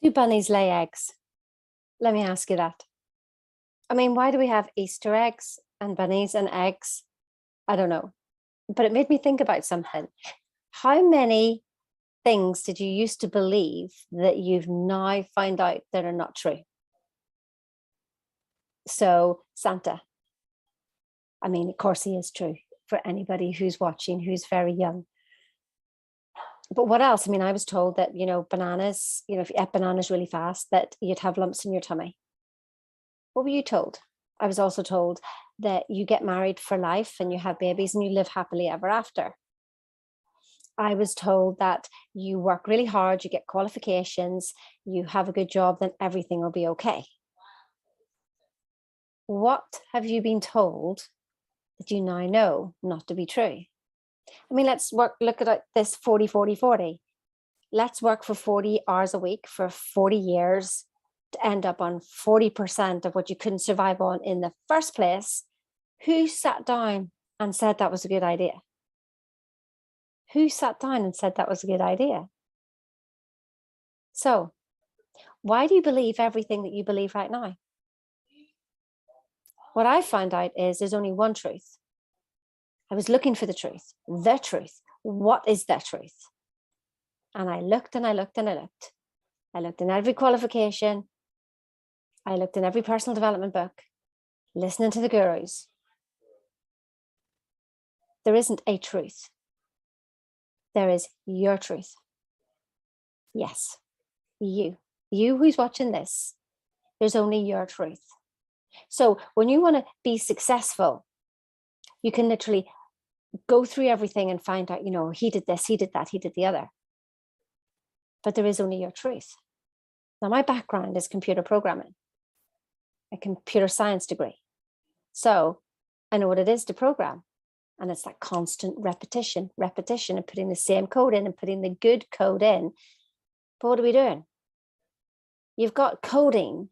Do bunnies lay eggs? Let me ask you that. I mean, why do we have Easter eggs and bunnies and eggs? I don't know. But it made me think about something. How many things did you used to believe that you've now found out that are not true? So Santa. I mean, of course he is true for anybody who's watching, who's very young. But what else? I mean, I was told that, bananas, if you ate bananas really fast, that you'd have lumps in your tummy. What were you told? I was also told that you get married for life and you have babies and you live happily ever after. I was told that you work really hard, you get qualifications, you have a good job, then everything will be okay. What have you been told that you now know not to be true? I mean, look at this 40, 40, 40. Let's work for 40 hours a week for 40 years to end up on 40% of what you couldn't survive on in the first place. Who sat down and said that was a good idea? Who sat down and said that was a good idea? So, why do you believe everything that you believe right now? What I found out is there's only one truth. I was looking for the truth. The truth. What is the truth? And I looked and I looked and I looked. I looked in every qualification. I looked in every personal development book, listening to the gurus. There isn't a truth. There is your truth. Yes, you who's watching this, there's only your truth. So when you want to be successful, you can literally go through everything and find out, he did this, he did that, he did the other. But there is only your truth. Now, my background is computer programming, a computer science degree. So I know what it is to program. And it's that constant repetition, and putting the same code in and putting the good code in. But what are we doing? You've got coding.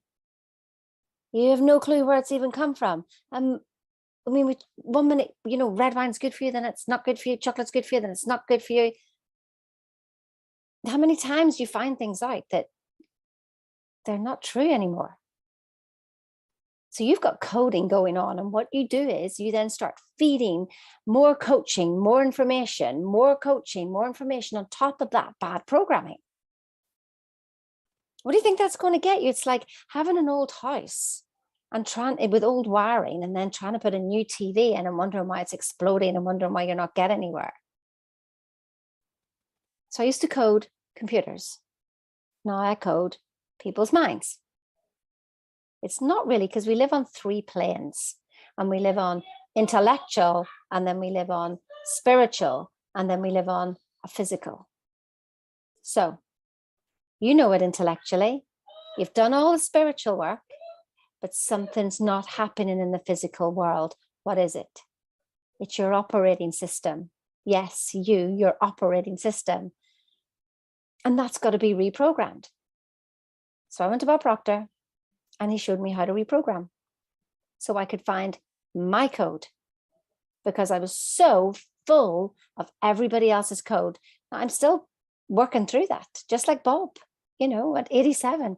You have no clue where it's even come from. I mean, 1 minute, red wine's good for you, then it's not good for you. Chocolate's good for you, then it's not good for you. How many times do you find things out that they're not true anymore? So you've got coding going on, and what you do is you then start feeding more coaching, more information, more coaching, more information on top of that bad programming. What do you think that's going to get you? It's like having an old house and with old wiring and then trying to put a new TV in and wondering why it's exploding and wondering why you're not getting anywhere. So I used to code computers. Now I code people's minds. It's not really, because we live on 3 planes, and we live on intellectual, and then we live on spiritual, and then we live on a physical. So you know it intellectually, you've done all the spiritual work, but something's not happening in the physical world. What is it? It's your operating system. Yes, your operating system. And that's got to be reprogrammed. So I went to Bob Proctor, and he showed me how to reprogram so I could find my code, because I was so full of everybody else's code. Now, I'm still working through that, just like Bob, at 87.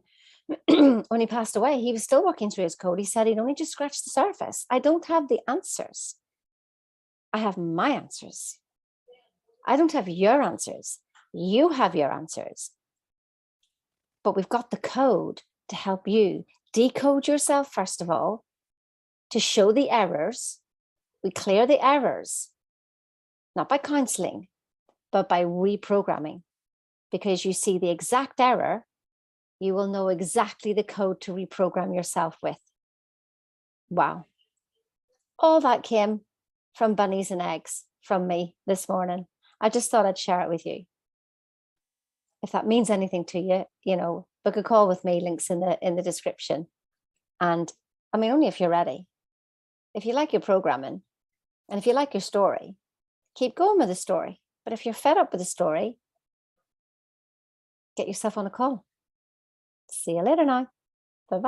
When he passed away, he was still working through his code. He said he'd only just scratched the surface. I don't have the answers. I have my answers. I don't have your answers. You have your answers. But we've got the code to help you decode yourself, first of all, to show the errors. We clear the errors, not by counseling, but by reprogramming. Because you see the exact error, you will know exactly the code to reprogram yourself with. Wow. All that came from bunnies and eggs from me this morning. I just thought I'd share it with you. If that means anything to you, book a call with me, links in the description. And I mean, only if you're ready. If you like your programming and if you like your story, keep going with the story. But if you're fed up with the story, get yourself on a call. See you later now.